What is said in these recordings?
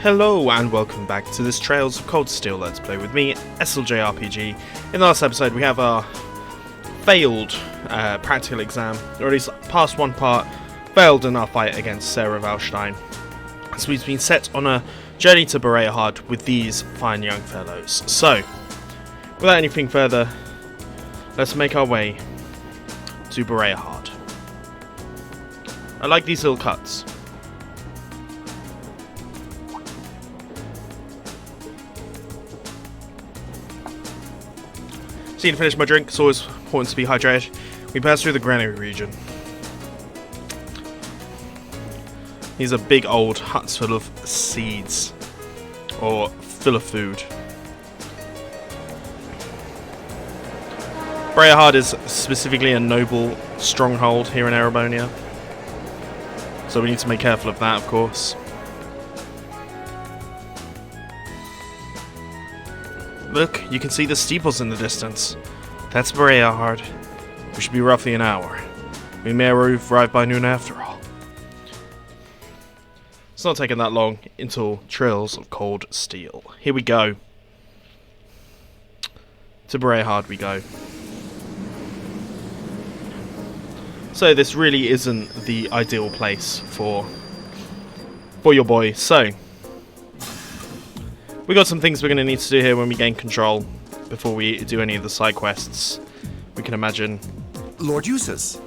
Hello and welcome back to this Trails of Cold Steel Let's Play with me, SLJRPG. In the last episode we have our failed practical exam, or at least past one part, failed in our fight against Sarah Valstein. So we've been set on a journey to Bareahard with these fine young fellows. So, without anything further, let's make our way to Bareahard. I like these little cuts. So to finish my drink, it's always important to be hydrated. We pass through the granary region. These are big old huts full of seeds, or full of food. Bareahard is specifically a noble stronghold here in Erebonia, so we need to be careful of that, of course. Look, you can see the steeples in the distance. That's Bareahard. We should be roughly an hour. We may arrive by noon after all. It's not taking that long until Trails of Cold Steel. Here we go. To Bareahard we go. So this really isn't the ideal place for your boy. So we got some things we're going to need to do here when we gain control before we do any of the side quests. We can imagine. Lord Eustace.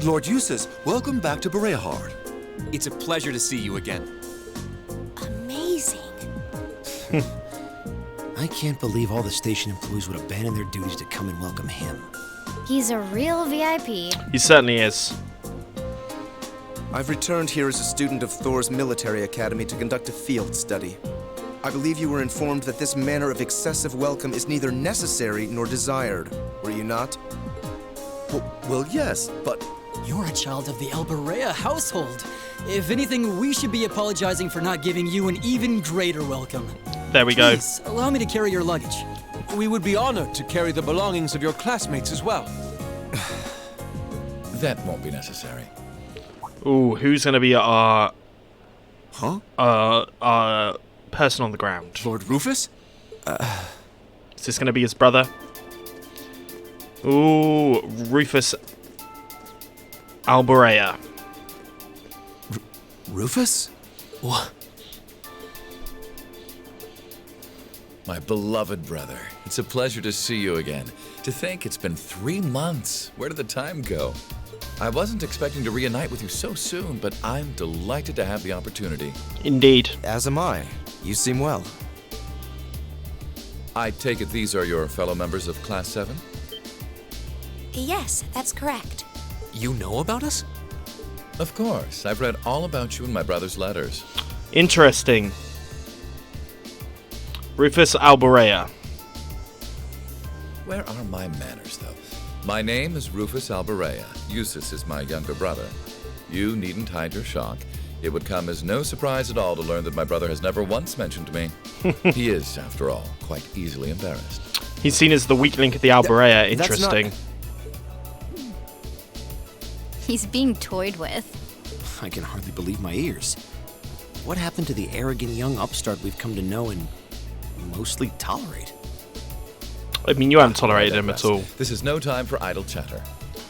Lord Eustace, welcome back to Bareahard. It's a pleasure to see you again. Amazing. I can't believe all the station employees would abandon their duties to come and welcome him. He's a real VIP. He certainly is. I've returned here as a student of Thor's military academy to conduct a field study. I believe you were informed that this manner of excessive welcome is neither necessary nor desired, were you not? Well, yes, but... You're a child of the Bareahard household. If anything, we should be apologizing for not giving you an even greater welcome. There we go. Please, allow me to carry your luggage. We would be honored to carry the belongings of your classmates as well. That won't be necessary. Ooh, who's gonna be our Huh? person on the ground? Lord Rufus? Is this gonna be his brother? Ooh, Rufus Alberea. Rufus? What? My beloved brother, it's a pleasure to see you again. To think it's been 3 months. Where did the time go? I wasn't expecting to reunite with you so soon, but I'm delighted to have the opportunity. Indeed. As am I. You seem well. I take it these are your fellow members of Class 7? Yes, that's correct. You know about us? Of course. I've read all about you in my brother's letters. Interesting. Rufus Alberea. Where are my manners, though? My name is Rufus Alberea. Eustace is my younger brother. You needn't hide your shock. It would come as no surprise at all to learn that my brother has never once mentioned me. He is, after all, quite easily embarrassed. He's seen as the weak link at the Alberea. That's Interesting. He's being toyed with. I can hardly believe my ears. What happened to the arrogant young upstart we've come to know and mostly tolerate? I mean, you haven't tolerated him at all. This is no time for idle chatter.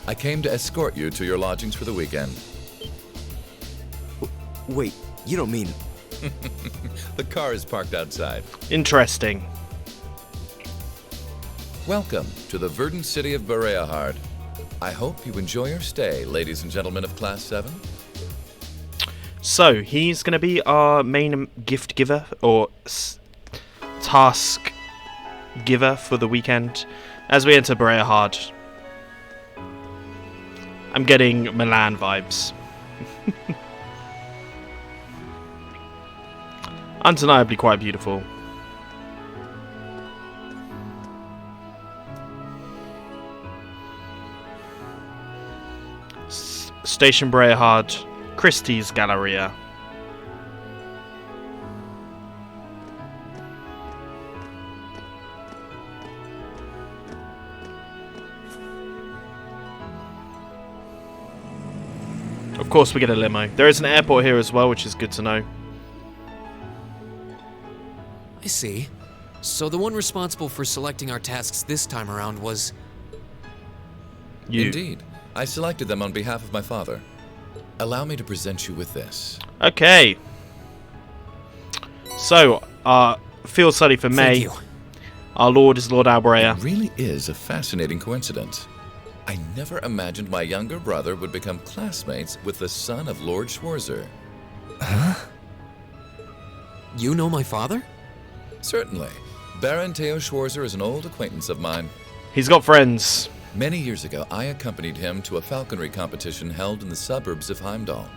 I came to escort you to your lodgings for the weekend. Wait, you don't mean... The car is parked outside. Interesting. Welcome to the Verdant city of Bareahard. I hope you enjoy your stay, ladies and gentlemen of Class 7. So, he's going to be our main gift giver, or task giver for the weekend. As we enter Bareahard, I'm getting Milan vibes. Undeniably quite beautiful. Station Bareahard, Christie's Galleria. Of course we get a limo. There is an airport here as well, which is good to know. I see. So the one responsible for selecting our tasks this time around was... You. Indeed. I selected them on behalf of my father. Allow me to present you with this. Okay. So, our field study for May. Thank you. Our lord is Lord Alberea. It really is a fascinating coincidence. I never imagined my younger brother would become classmates with the son of Lord Schwarzer. You know my father? Certainly. Baron Theo Schwarzer is an old acquaintance of mine. He's got friends. Many years ago, I accompanied him to a falconry competition held in the suburbs of Heimdall.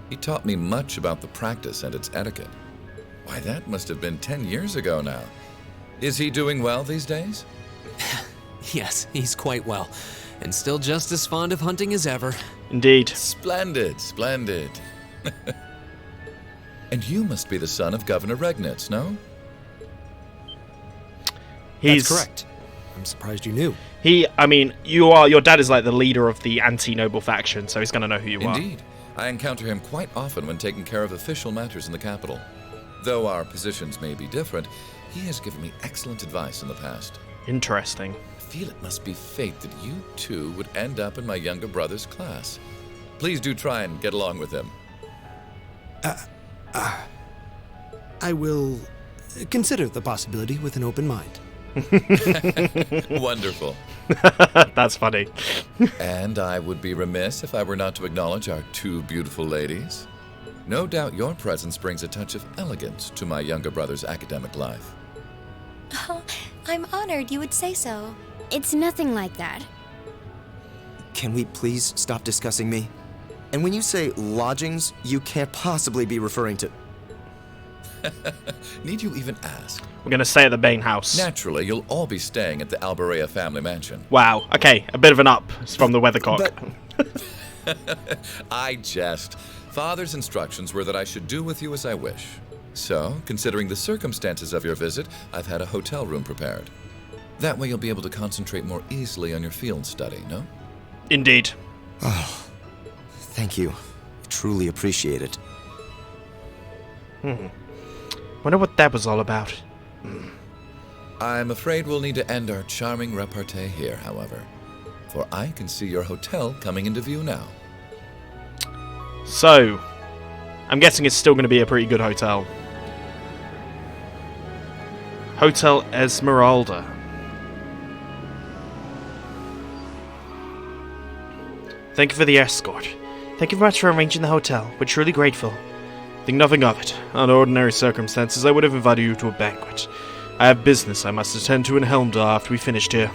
He taught me much about the practice and its etiquette. Why, that must have been 10 years ago now. Is he doing well these days? Yes, he's quite well. And still just as fond of hunting as ever. Indeed. Splendid, splendid. And you must be the son of Governor Regnitz, no? He's That's correct. I'm surprised you knew. Your dad is like the leader of the anti-noble faction, so he's going to know who you are. Indeed. I encounter him quite often when taking care of official matters in the capital. Though our positions may be different, he has given me excellent advice in the past. Interesting. I feel it must be fate that you two would end up in my younger brother's class. Please do try and get along with him. I will consider the possibility with an open mind. Wonderful. That's funny. And I would be remiss if I were not to acknowledge our two beautiful ladies. No doubt your presence brings a touch of elegance to my younger brother's academic life. Oh, I'm honored you would say so. It's nothing like that. Can we please stop discussing me? And when you say lodgings, you can't possibly be referring to... Need you even ask? We're going to stay at the Bane house. Naturally, you'll all be staying at the Alberea family mansion. Wow. Okay, a bit of an up from the weathercock. I jest. Father's instructions were that I should do with you as I wish. So, considering the circumstances of your visit, I've had a hotel room prepared. That way you'll be able to concentrate more easily on your field study, no? Indeed. Oh, thank you. I truly appreciate it. Wonder what that was all about. I'm afraid we'll need to end our charming repartee here, however. For I can see your hotel coming into view now. So, I'm guessing it's still going to be a pretty good hotel. Hotel Esmeralda. Thank you for the escort. Thank you very much for arranging the hotel. We're truly grateful. Think nothing of it. Under ordinary circumstances, I would have invited you to a banquet. I have business I must attend to in Helmdall after we finished here.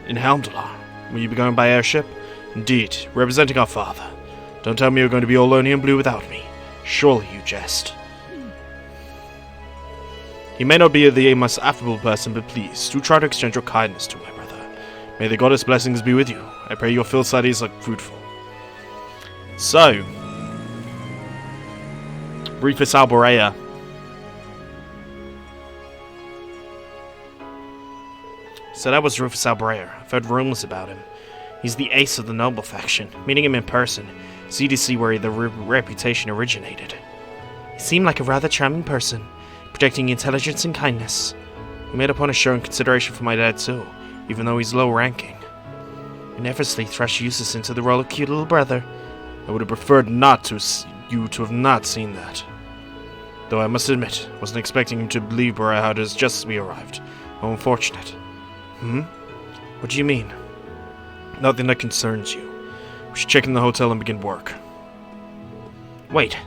In Helmdall? Will you be going by airship? Indeed, representing our father. Don't tell me you're going to be all lonely and blue without me. Surely you jest. He may not be the most affable person, but please, do try to extend your kindness to my brother. May the goddess' blessings be with you. I pray your field studies are fruitful. So, Rufus Alberea. So that was Rufus Alberea. I've heard rumors about him. He's the ace of the noble faction. Meeting him in person, it's easy to see where the reputation originated. He seemed like a rather charming person, projecting intelligence and kindness. He made a point of showing consideration for my dad too, even though he's low-ranking. He nervously thrust Eustace into the role of cute little brother. I would have preferred you to have not seen that. Though I must admit, wasn't expecting him to leave Bareahard just as we arrived. How unfortunate. What do you mean? Nothing that concerns you. We should check in the hotel and begin work. Wait.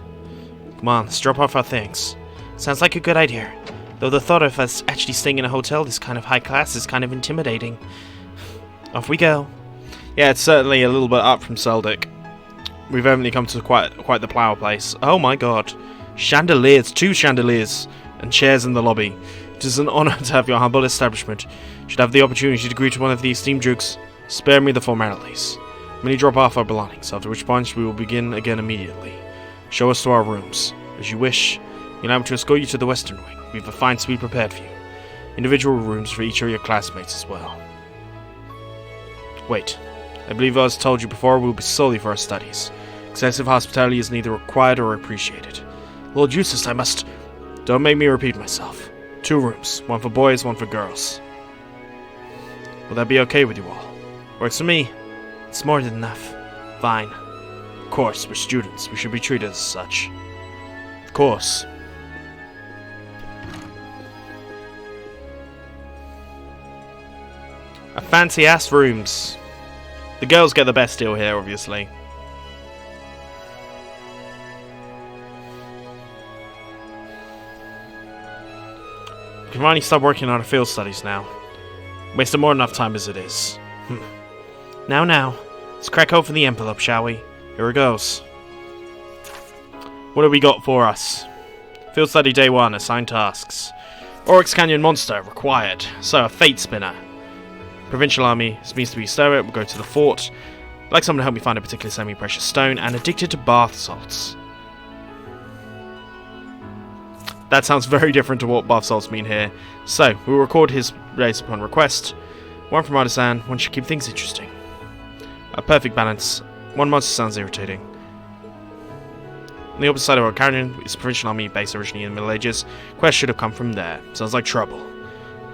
Come on, let's drop off our things. Sounds like a good idea. Though the thought of us actually staying in a hotel this kind of high class is kind of intimidating. Off we go. Yeah, it's certainly a little bit up from Seldic. We've only come to quite the plough place. Oh my god. Chandeliers, 2 chandeliers, and chairs in the lobby. It is an honour to have your humble establishment. You should have the opportunity to greet one of the esteemed dukes. Spare me the formalities. Many drop off our belongings, after which point we will begin again immediately. Show us to our rooms. As you wish, you'll allow me to escort you to the western wing. We have a fine suite prepared for you. Individual rooms for each of your classmates as well. Wait. I believe as told you before, we will be solely for our studies. Excessive hospitality is neither required or appreciated. Lord Eustace, I must... Don't make me repeat myself. 2 rooms, one for boys, one for girls. Will that be okay with you all? Works for me. It's more than enough. Fine. Of course, we're students. We should be treated as such. Of course. A fancy-ass rooms. The girls get the best deal here, obviously. We can finally start working on our field studies now. Wasted more than enough time as it is. Now, let's crack open the envelope, shall we? Here it goes. What have we got for us? Field study day 1, assigned tasks. Oryx Canyon monster, required. So, a fate spinner. Provincial army, this means to be stir it, we'll go to the fort. I'd like someone to help me find a particular semi-precious stone, and addicted to bath salts. That sounds very different to what bath salts mean here. So, we'll record his race upon request. 1 from artisan, 1 should keep things interesting. A perfect balance. 1 monster sounds irritating. On the opposite side of our canyon is a provincial army base originally in the Middle Ages. Quest should have come from there. Sounds like trouble.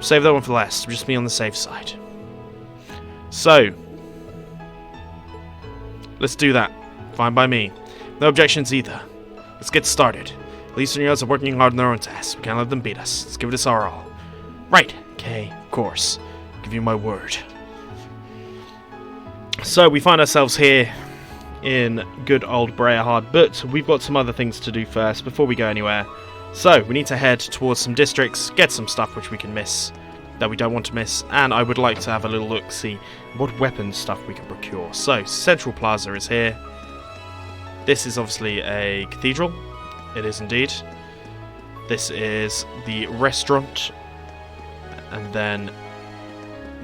Save that one for last, just be on the safe side. So, let's do that. Fine by me. No objections either. Let's get started. At least the are working hard on their own tasks. We can't let them beat us. Let's give it our all. Right, okay, of course. I'll give you my word. So, we find ourselves here in good old Bareahard, but we've got some other things to do first before we go anywhere. So, we need to head towards some districts, get some stuff which we can miss, that we don't want to miss, and I would like to have a little look, see what weapon stuff we can procure. So, Central Plaza is here. This is obviously a cathedral. It is indeed. This is the restaurant, and then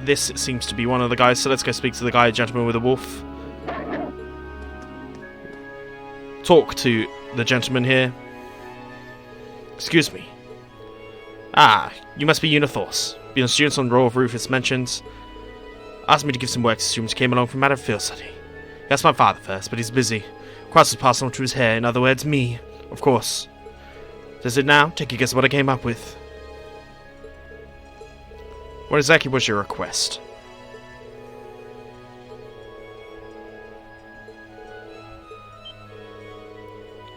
this seems to be one of the guys, so let's go speak to the guy, gentleman with a wolf. Talk to the gentleman here. Excuse me. Ah, you must be Unithors. Being students on the row of Rufus mentions. Asked me to give some work to students who came along from matter of field study. He asked my father first, but he's busy. Cross was passed on to his hair, in other words, me. Of course. Does it now? Take a guess what I came up with. What exactly was your request?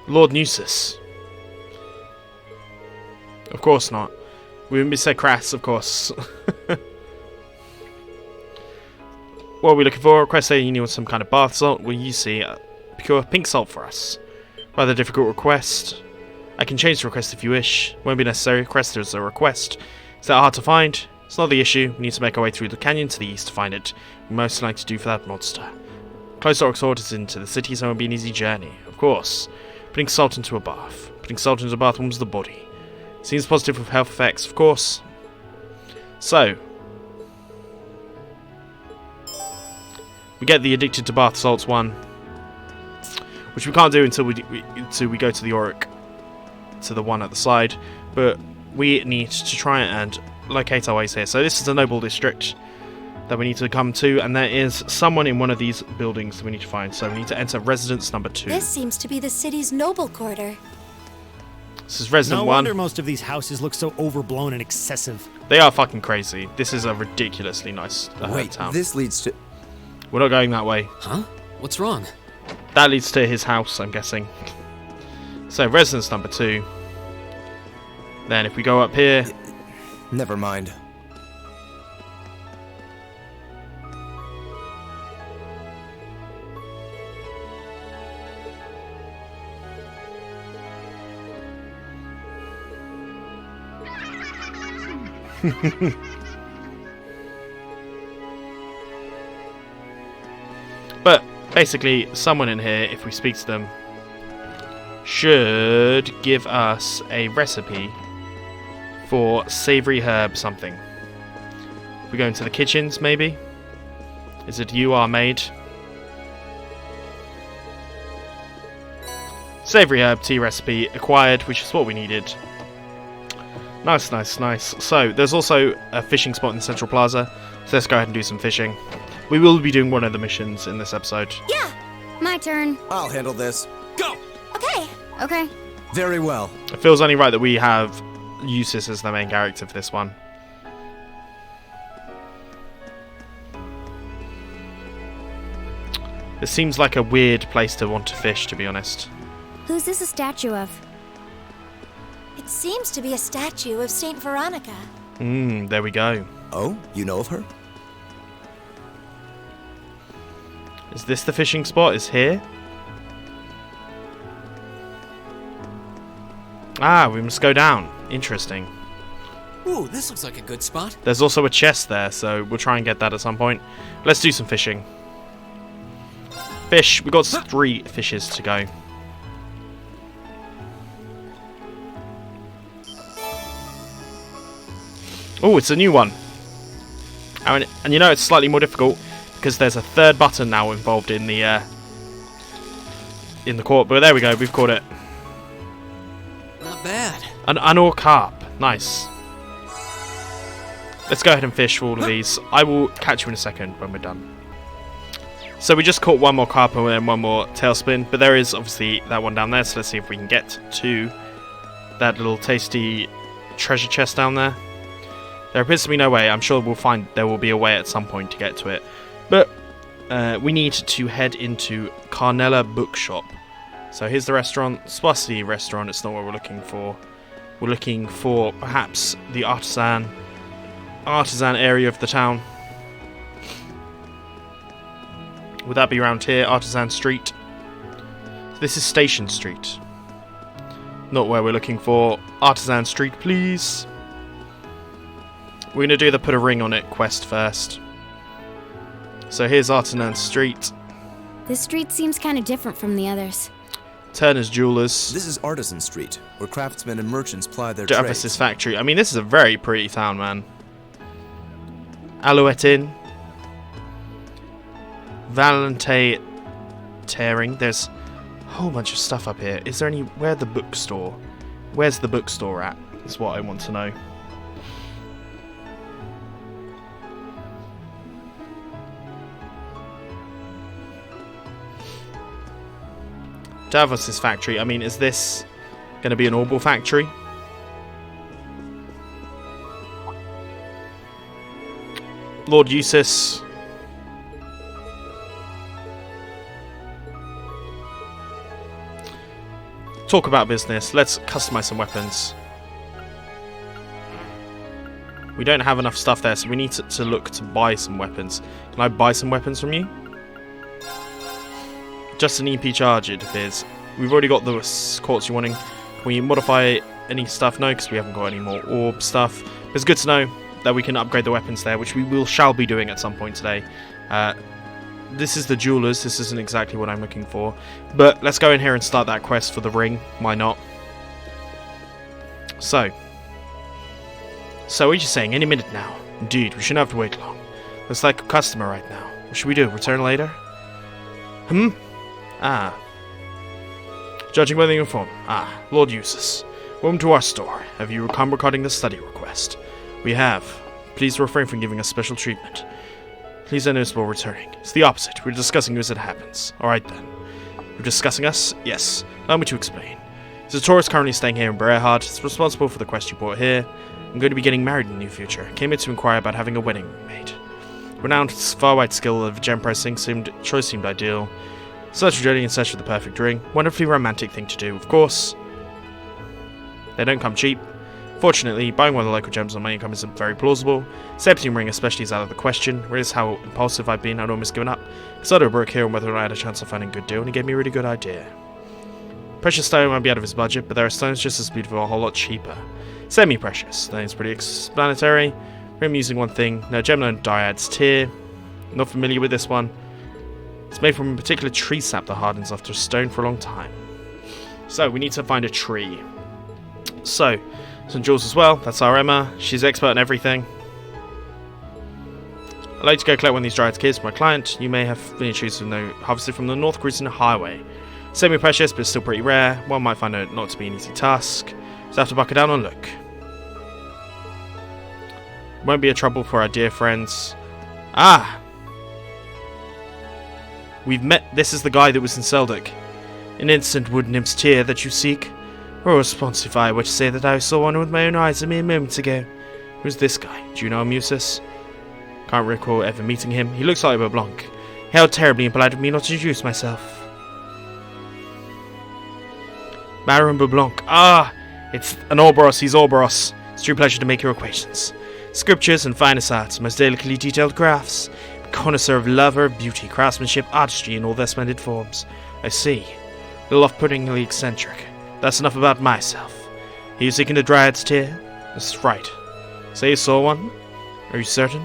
Lord Eustace. Of course not. We wouldn't be so crass, of course. What are we looking for? Request saying you need some kind of bath salt. Well, you see, procure pink salt for us. Rather difficult request. I can change the request if you wish. Won't be necessary. Request is a request. Is that hard to find? It's not the issue. We need to make our way through the canyon to the east to find it. We most like to do for that monster. Close Oryx Horde is into the city, so it won't be an easy journey. Of course. Putting salt into a bath. Putting salt into a bath warms the body. Seems positive with health effects, of course. So, we get the addicted to bath salts one, which we can't do until we go to the Auric, to the one at the side. But we need to try and locate our ways here. So this is a noble district that we need to come to, and there is someone in one of these buildings that we need to find. So we need to enter residence number 2. This seems to be the city's noble quarter. This is resident 1. No wonder most of these houses look so overblown and excessive. They are fucking crazy. This is a ridiculously nice Wait, town. this leads to... We're not going that way. Huh? What's wrong? That leads to his house, I'm guessing. So, residence number 2. Then if we go up here... Never mind. But basically, someone in here, if we speak to them, should give us a recipe for savoury herb something. We go into the kitchens, maybe? Is it you, our maid? Savoury herb tea recipe acquired, which is what we needed. Nice, nice, nice. So, there's also a fishing spot in the Central Plaza, so let's go ahead and do some fishing. We will be doing one of the missions in this episode. Yeah, my turn. I'll handle this. Go! Okay. Okay. Very well. It feels only right that we have Eustace as the main character for this one. This seems like a weird place to want to fish, to be honest. Who's this a statue of? It seems to be a statue of Saint Veronica. There we go. Oh, you know of her? Is this the fishing spot? Is here? Ah, we must go down. Interesting. Ooh, this looks like a good spot. There's also a chest there, so we'll try and get that at some point. Let's do some fishing. Fish. We've got 3 fishes to go. Oh, it's a new one. And you know it's slightly more difficult because there's a 3rd button now involved in the court. But there we go. We've caught it. Not bad. An ore carp. Nice. Let's go ahead and fish for all of these. I will catch you in a second when we're done. So we just caught one more carp and then one more tailspin, but there is obviously that one down there, so let's see if we can get to that little tasty treasure chest down there. There appears to be no way. I'm sure we'll find there will be a way at some point to get to it. But we need to head into Carnella Bookshop. So here's the restaurant. Spicy restaurant, it's not what we're looking for. We're looking for perhaps the artisan area of the town. Would that be around here? Artisan Street. This is Station Street. Not where we're looking for. Artisan Street, please. We're going to do the put a ring on it quest first. So here's Artisan Street. This street seems kind of different from the others. Turner's Jewelers. This is Artisan Street, where craftsmen and merchants ply their Jarvis's trades. Factory. I mean, this is a very pretty town, man. Alouette Inn. Valente Tearing. There's a whole bunch of stuff up here. Is there any... Where's the bookstore? Where's the bookstore at? That's what I want to know. Davos's Factory. I mean, is this going to be an Orbital factory? Lord Eustace. Talk about business. Let's customize some weapons. We don't have enough stuff there, so we need to look to buy some weapons. Can I buy some weapons from you? Just an EP charge, it appears. We've already got the quartz you're wanting. Can we modify any stuff? No, because we haven't got any more orb stuff. But it's good to know that we can upgrade the weapons there, which we shall be doing at some point today. This is the jewelers. This isn't exactly what I'm looking for. But let's go in here and start that quest for the ring. Why not? So what are you saying? Any minute now. Indeed, we shouldn't have to wait long. Looks like a customer right now. What should we do? Return later? Ah. Judging by the uniform. Ah, Lord Eustace. Welcome to our store. Have you come regarding the study request? We have. Please refrain from giving us special treatment. Please don't notice while returning. It's the opposite. We're discussing you as it happens. Alright then. You're discussing us? Yes. Allow me to explain. Zator is currently staying here in Bareahard. It's responsible for the quest you brought here. I'm going to be getting married in the near future. Came here to inquire about having a wedding made. Renowned far-wide skill of gem pressing seemed ideal. Such a journey in search of the perfect ring. Wonderfully romantic thing to do, of course. They don't come cheap. Fortunately, buying one of the local gems on my income isn't very plausible. Septium ring especially is out of the question. Realize how impulsive I've been, I'd almost given up. Decided to broke here on whether or not I had a chance of finding a good deal, and he gave me a really good idea. Precious stone might be out of his budget, but there are stones just as beautiful, a whole lot cheaper. Semi-precious. That is pretty explanatory. I'm using one thing. No, Gemino Dyad's Tear. Not familiar with this one. It's made from a particular tree sap that hardens after a stone for a long time. So, we need to find a tree. So, St. Jules as well. That's our Emma. She's expert in everything. I'd like to go collect one of these Dryad's kids for my client. You may have been introduced with no harvested from the North Cruising Highway. Semi-precious, but still pretty rare. One might find it not to be an easy task. So have to buckle down and look. Won't be a trouble for our dear friends. Ah! We've met. This is the guy that was in Seldic. An instant wood nymph's tear that you seek? Or responsive I were to say that I saw one with my own eyes a mere moments ago. Who's this guy? Do you know him, Eustace? Can't recall ever meeting him. He looks like LeBlanc. How terribly impolite of me not to introduce myself. Baron LeBlanc. Ah! It's an Orboros. He's Orboros. It's a true pleasure to make your acquaintance. Scriptures and finest arts, most delicately detailed crafts. Connoisseur of lover, beauty, craftsmanship, artistry in all their splendid forms. I see. A little off-puttingly eccentric. That's enough about myself. Are you seeking the Dryad's tear? That's right. Say you saw one? Are you certain?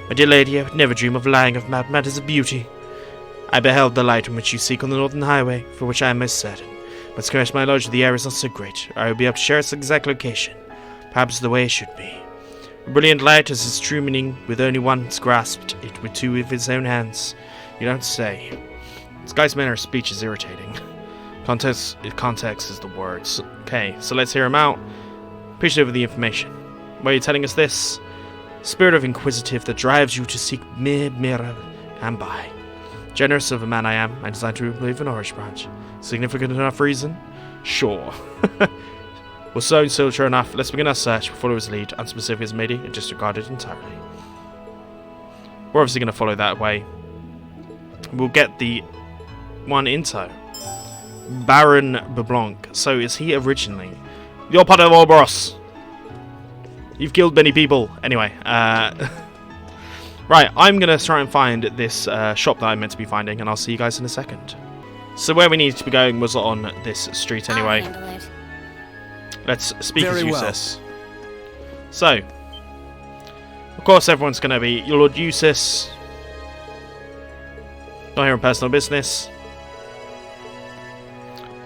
My dear lady, I would never dream of lying of matters of beauty. I beheld the light in which you seek on the northern highway, for which I am most certain. But scarce my knowledge of the air is not so great, or I will be able to share its exact location. Perhaps the way it should be. A brilliant light has its true meaning, with only one's grasped it with two of his own hands. You don't say. This guy's manner of speech is irritating. Context is the words. Okay, so let's hear him out. Appreciate the information. Why are you telling us this? Spirit of inquisitive that drives you to seek mirror and buy. Generous of a man I am, I design to remove an orange branch. Significant enough reason? Sure. Well, so sure enough, let's begin our search. We'll follow his lead, unspecific as maybe, and disregard it entirely. We're obviously going to follow that way. We'll get the one in tow. Baron LeBlanc. So is he originally? You're part of Orboros. You've killed many people. Anyway, right, I'm going to try and find this shop that I'm meant to be finding, and I'll see you guys in a second. So where we needed to be going was on this street anyway. Let's speak as Eustace. So, of course everyone's going to be your Lord Eustace. Not here on personal business.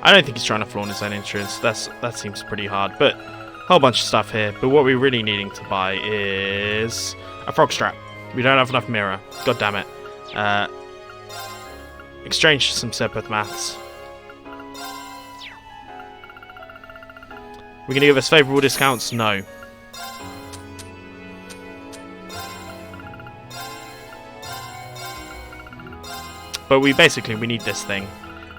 I don't think he's trying to flaunt his own insurance. That seems pretty hard, but a whole bunch of stuff here. But what we're really needing to buy is a frog strap. We don't have enough mirror. God damn it. Exchange some Sepith maths. We're going to give us favourable discounts? No. But we need this thing.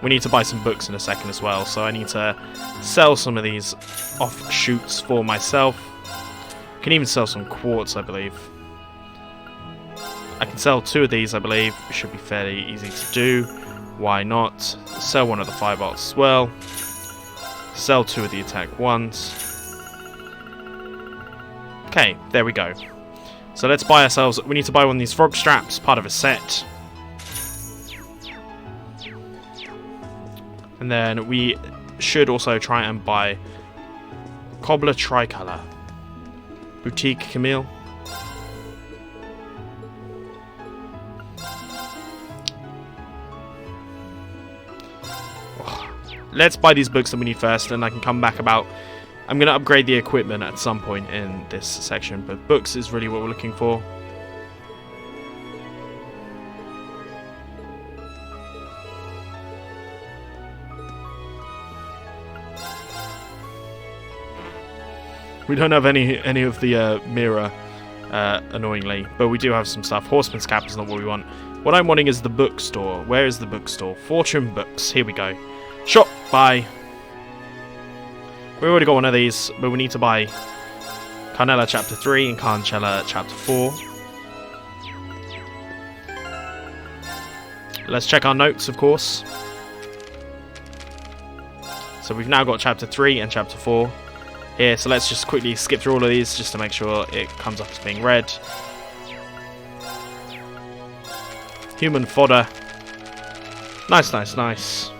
We need to buy some books in a second as well, so I need to sell some of these offshoots for myself. I can even sell some quartz, I believe. I can sell 2 of these, I believe. It should be fairly easy to do. Why not? Sell 1 of the 5 bolts as well. Sell 2 of the attack ones. Okay, there we go. So let's buy ourselves... We need to buy one of these frog straps, part of a set. And then we should also try and buy Cobbler Tricolor. Boutique Camille. Let's buy these books that we need first, and I can come back about... I'm going to upgrade the equipment at some point in this section, but books is really what we're looking for. We don't have any of the mirror, annoyingly, but we do have some stuff. Horseman's Cap is not what we want. What I'm wanting is the bookstore. Where is the bookstore? Fortune Books. Here we go. Shop. Buy. We already got one of these, but we need to buy Carnella Chapter 3 and Carnella Chapter 4. Let's check our notes, of course. So we've now got Chapter 3 and Chapter 4 here, so let's just quickly skip through all of these just to make sure it comes up as being read. Human fodder. Nice, nice, nice.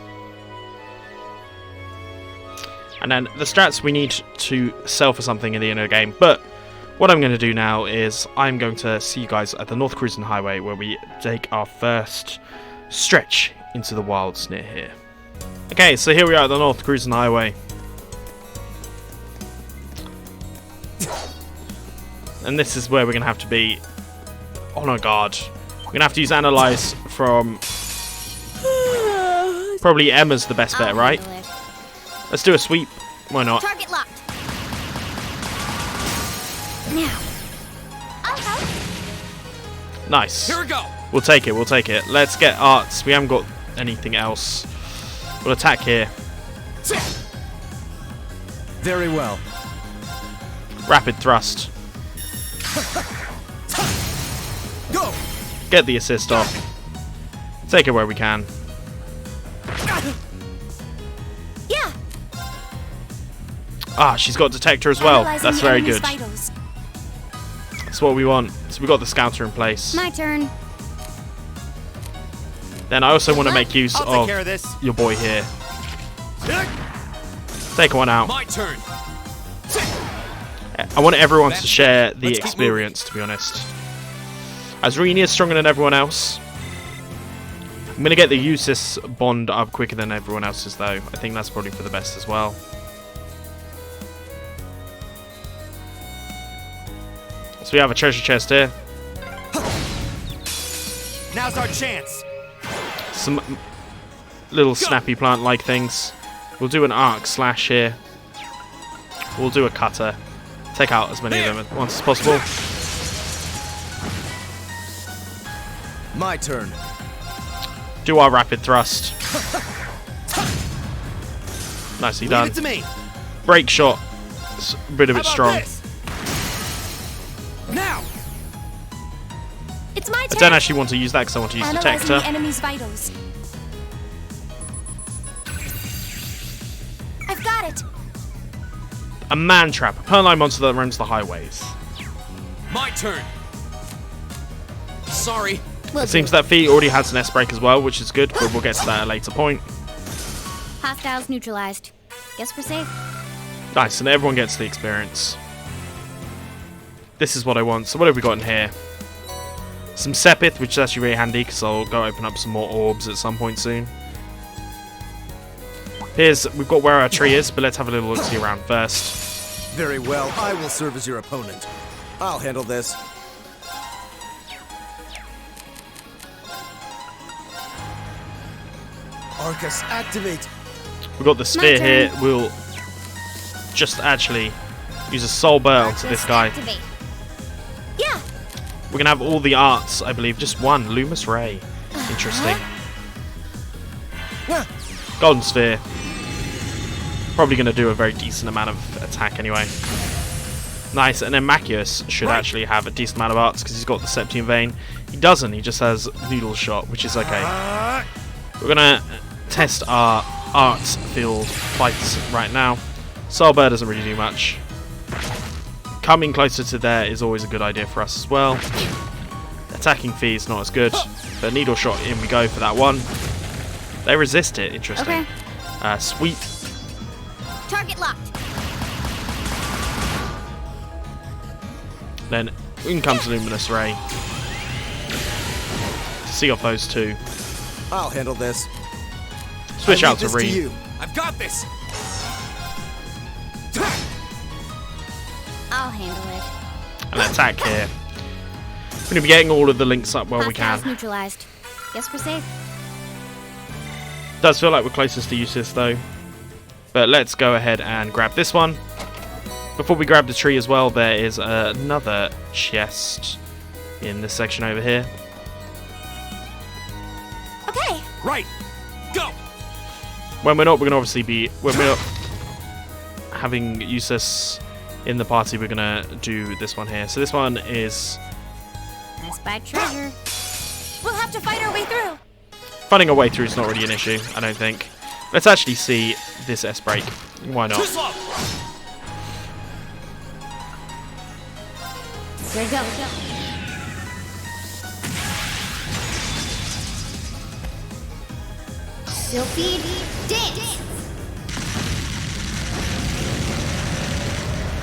And then the strats we need to sell for something in the inner game. But what I'm going to do now is I'm going to see you guys at the North Cruising Highway, where we take our first stretch into the wilds near here. Okay, so here we are at the North Cruising Highway. And this is where we're going to have to be on our guard. We're going to have to use Analyze from... Probably Emma's the best bet, right? Let's do a sweep. Why not? Target locked. Now. I'll help. Nice. Here we go. We'll take it, we'll take it. Let's get arts. We haven't got anything else. We'll attack here. Very well. Rapid thrust. Go! Get the assist off. Take it where we can. Yeah. Ah, she's got detector as well. Analyzing That's the very enemy's good. vitals. That's what we want. So we got the scouter in place. My turn. Then I also want to make use I'll take of care of this. your boy here. Take one out. My turn. I want everyone to share the experience, to be honest. As Rini is stronger than everyone else. I'm going to get the Eustace bond up quicker than everyone else's, though. I think that's probably for the best as well. So we have a treasure chest here. Now's our chance. Some little snappy plant-like things. We'll do an arc slash here. We'll do a cutter. Take out as many of them at once as possible. My turn. Do our rapid thrust. Nicely Leave done. it to me. Break shot. It's a bit of it How about strong. this? Now. It's my I turn. don't actually want to use that because I want to use Analyzing detector. the enemy's vitals. I've got it. A man trap. A perline monster that roams the highways. My turn. Sorry. It seems that Fee already has an S-break as well, which is good, but we'll get to that at a later point. Hostiles neutralized. Guess we're safe. Nice, and everyone gets the experience. This is what I want. So what have we got in here? Some Sepith, which is actually really handy, because I'll go open up some more orbs at some point soon. We've got where our tree is, but let's have a little look-see around first. Very well. I will serve as your opponent. I'll handle this. Arcus, activate. We've got the sphere here. We'll just actually use a soul burr onto this guy. Activate. Yeah. We're going to have all the arts, I believe. Just one. Lumus Ray. Interesting. Golden Sphere. Probably going to do a very decent amount of attack anyway. Nice. And then Macius should actually have a decent amount of arts because he's got the Septium Vein. He doesn't. He just has Noodle Shot, which is okay. We're going to test our arts field fights right now. Soul Burr doesn't really do much. Coming closer to there is always a good idea for us as well. Attacking Fee is not as good, but Needle Shot, in we go for that one. They resist it, interesting. Okay. Sweep. Target locked. Then in comes Luminous Ray. To see off those two. I'll handle this. Switch out to Reed. Reed. You. I've got this. I'll handle it. And attack here. We're going to be getting all of the links up where we Hostiles can. neutralized. Guess we're safe. Does feel like we're closest to Eustace though. But let's go ahead and grab this one. Before we grab the tree as well, there is another chest in this section over here. Okay. Right. Go. When we're not having Eustace in the party, we're gonna do this one here. So this one is I spy treasure. We'll have to fight our way through. finding a way through is not really an issue, I don't think. Let's actually see this S-break. Why not? Too slow. Here we go. Sylphie dance.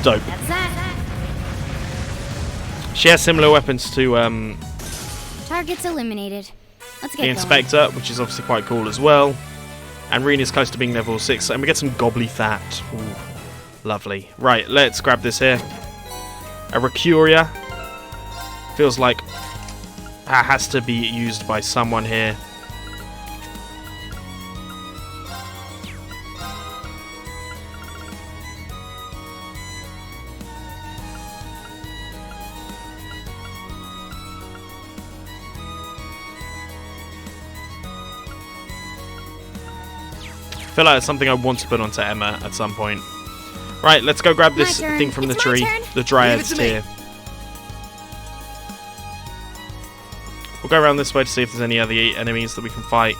Dope. That's that. She has similar weapons to Targets eliminated. Let's get the going. Inspector, which is obviously quite cool as well. And Reen is close to being level 6, and we get some Gobbly That. Ooh, lovely. Right, let's grab this here. A Recuria. Feels like that has to be used by someone here. feel like it's something I want to put onto Emma at some point. Right, let's go grab this My turn. thing from the It's tree. my turn. The Dryad's Leave it to me. Tear. We'll go around this way to see if there's any other enemies that we can fight.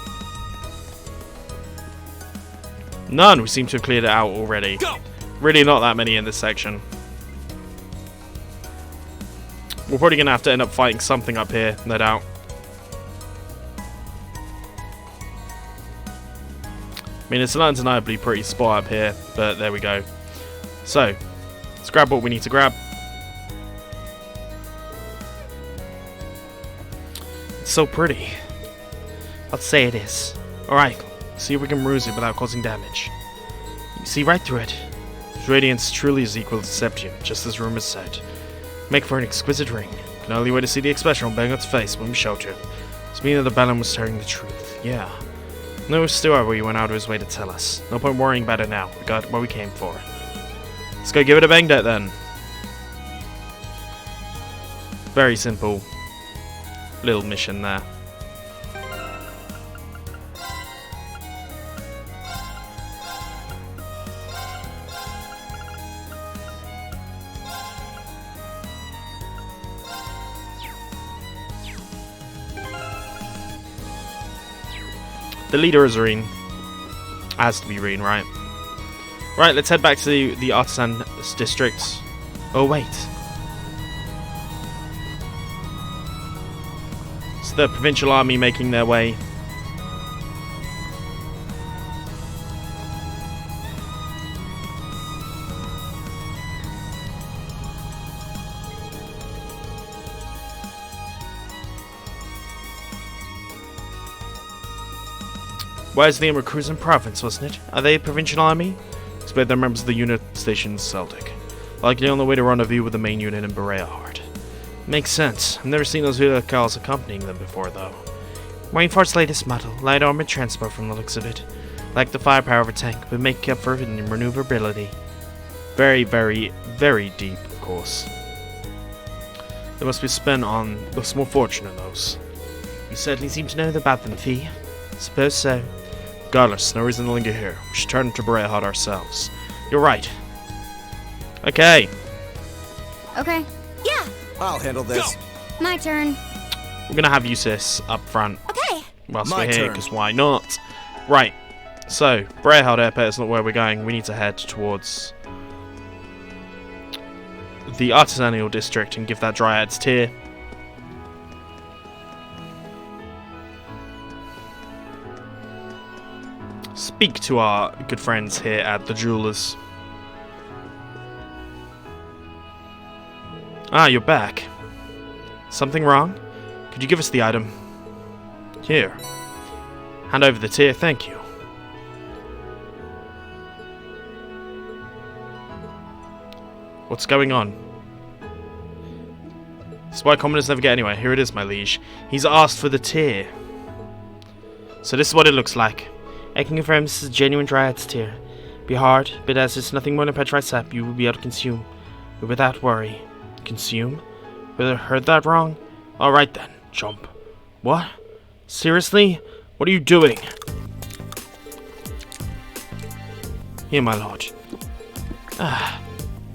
None! We seem to have cleared it out already. Go! Really not that many in this section. We're probably going to have to end up fighting something up here, no doubt. I mean, it's an undeniably pretty spot up here, but there we go. So, let's grab what we need to grab. It's so pretty. I'd say it is. Alright, see if we can bruise it without causing damage. You see right through it. Its radiance truly is equal to Septium, just as rumors said. Make for an exquisite ring. Can only wait to see the expression on Bangot's face when we showed him. It's mean that the Baron was telling the truth. Yeah. No steward where he went out of his way to tell us. No point worrying about it now. We got what we came for. Let's go give it a bang deck then. Very simple little mission there. The leader is Reen. Has to be Reen, right? Right, let's head back to the Artisan district. Oh, wait. It's the provincial army making their way. Where's the Cruisin province, wasn't it? Are they a provincial army? Expect they're members of the unit stationed in Celtic. Likely on the way to rendezvous with the main unit in Bareahard. Makes sense. I've never seen those vehicles accompanying them before, though. Rainforest's latest model, light armored transport from the looks of it. Like the firepower of a tank, but make up for it in maneuverability. Very, very, very deep, of course. They must be spent on the small fortune in those. You certainly seem to know about them, Fee. Suppose so. Regardless, no reason to linger here. We should turn to Bareahard ourselves. You're right. Okay. Okay. Yeah. I'll handle this. My turn. We're gonna have Eustace up front Okay. whilst My we're here, turn. because why not? Right. So, Bareahard Airport is not where we're going. We need to head towards the Artisanal District and give that Dryad's Tear. Speak to our good friends here at the Jewelers. Ah, you're back. Something wrong? Could you give us the item? Here. Hand over the tear, thank you. What's going on? This is why commoners never get anywhere. Here it is, my liege. He's asked for the tear. So this is what it looks like. I can confirm this is a genuine Dryad's Tear. Be hard, but as it's nothing more than petrified sap, you will be able to consume. But without worry. Consume? Whether heard that wrong? Alright then, jump. What? Seriously? What are you doing? Here, my lord. Ah,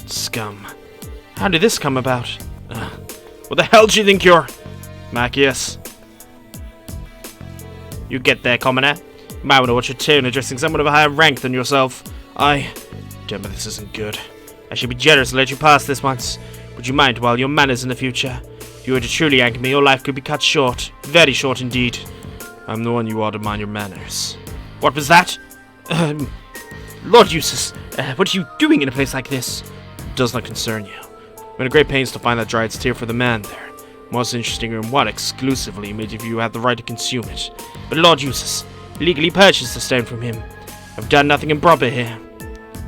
scum. How did this come about? What the hell do you think you're... Macias? You get there, commoner. You might want to watch your tone addressing someone of a higher rank than yourself. Damn it, this isn't good. I should be generous to let you pass this once. Would you mind while your manners in the future? If you were to truly anger me, your life could be cut short. Very short indeed. I'm the one you ought to mind your manners. What was that? Lord Eustace, what are you doing in a place like this? It does not concern you. I'm in great pains to find that Dryad's Tear for the man there. Most interesting in what exclusively made you have the right to consume it. But Lord Eustace, legally purchased the stone from him. I've done nothing improper here.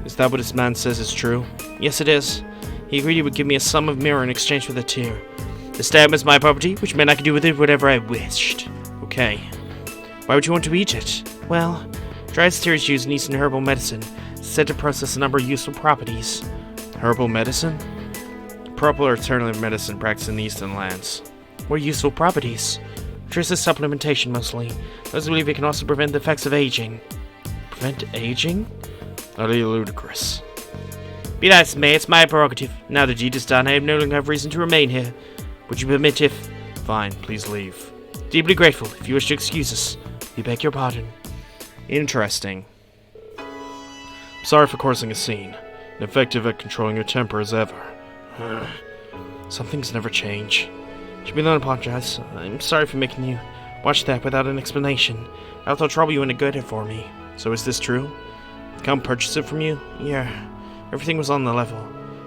Is that what this man says is true? Yes, it is. He agreed he would give me a sum of mirror in exchange for the tear. The stone was my property, which meant I could do with it whatever I wished. Okay. Why would you want to eat it? Well, Dryad's Tear is used in Eastern herbal medicine. It's said to possess a number of useful properties. Herbal medicine? Proper alternative medicine practiced in the Eastern lands. What useful properties? Traces supplementation mostly. Those believe it can also prevent the effects of aging. prevent aging? Utterly ludicrous. Be that as may, it's my prerogative. Now the deed is done, I no longer have reason to remain here. Would you permit if... Fine, please leave. Deeply grateful. If you wish to excuse us, we beg your pardon. Interesting. Sorry for causing a scene. Ineffective at controlling your temper as ever. Some things never change. Should we not apologize? I'm sorry for making you watch that without an explanation. I thought trouble you and good it for me. So is this true? The Count purchased it from you? Yeah. Everything was on the level.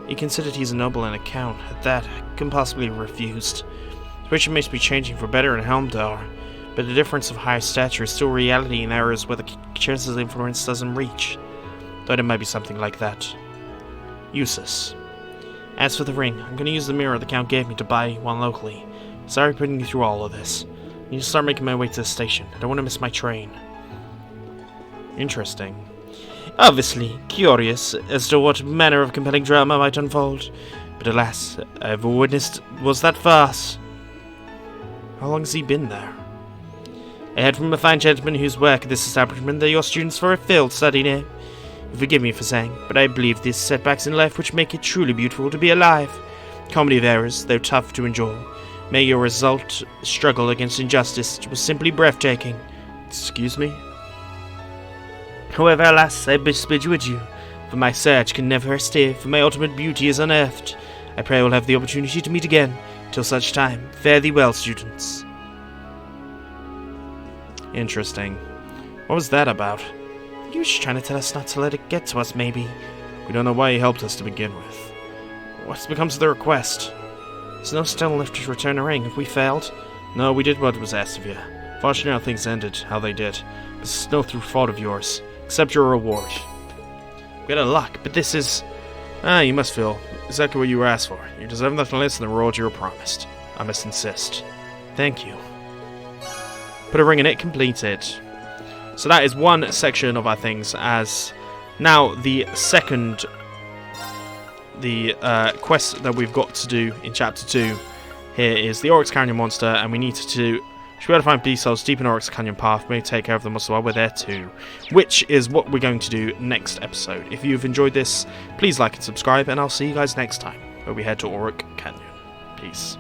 He considered he's a noble and a count. At that, I couldn't possibly have refused. Situation may be changing for better in Helmdar, but the difference of higher stature is still reality in areas where the chances of influence doesn't reach. Thought it might be something like that. Useless. As for the ring, I'm going to use the mirror the Count gave me to buy one locally. Sorry putting you through all of this. I need to start making my way to the station. I don't want to miss my train. Interesting. Obviously, curious as to what manner of compelling drama might unfold. But alas, I've witnessed was that farce. How long has he been there? I heard from a fine gentleman whose work at this establishment that your students for a field study near. Forgive me for saying, but I believe these setbacks in life which make it truly beautiful to be alive. Comedy of errors, though tough to endure. May your result struggle against injustice was simply breathtaking. Excuse me? However, alas, I bid you adieu, for my search can never stay, for my ultimate beauty is unearthed. I pray we'll have the opportunity to meet again. Till such time, fare thee well, students. Interesting. What was that about? He was just trying to tell us not to let it get to us, maybe. We don't know why he helped us to begin with. What becomes of the request? There's no stone left to return a ring. Have we failed? No, we did what was asked of you. Fortunately, how things ended, how they did. This is no through fault of yours. Accept your reward. We had a luck, but this is... you must feel exactly what you were asked for. You deserve nothing less than the reward you were promised. I must insist. Thank you. Put a ring in it, complete it. So that is one section of our things, as now the second quest that we've got to do in chapter 2 here is the Oryx Canyon monster, and we need to should be able to find B-cells deep in Oryx Canyon path, maybe take care of them as well, we're there too, which is what we're going to do next episode. If you've enjoyed this, please like and subscribe, and I'll see you guys next time, where we head to Oryx Canyon. Peace.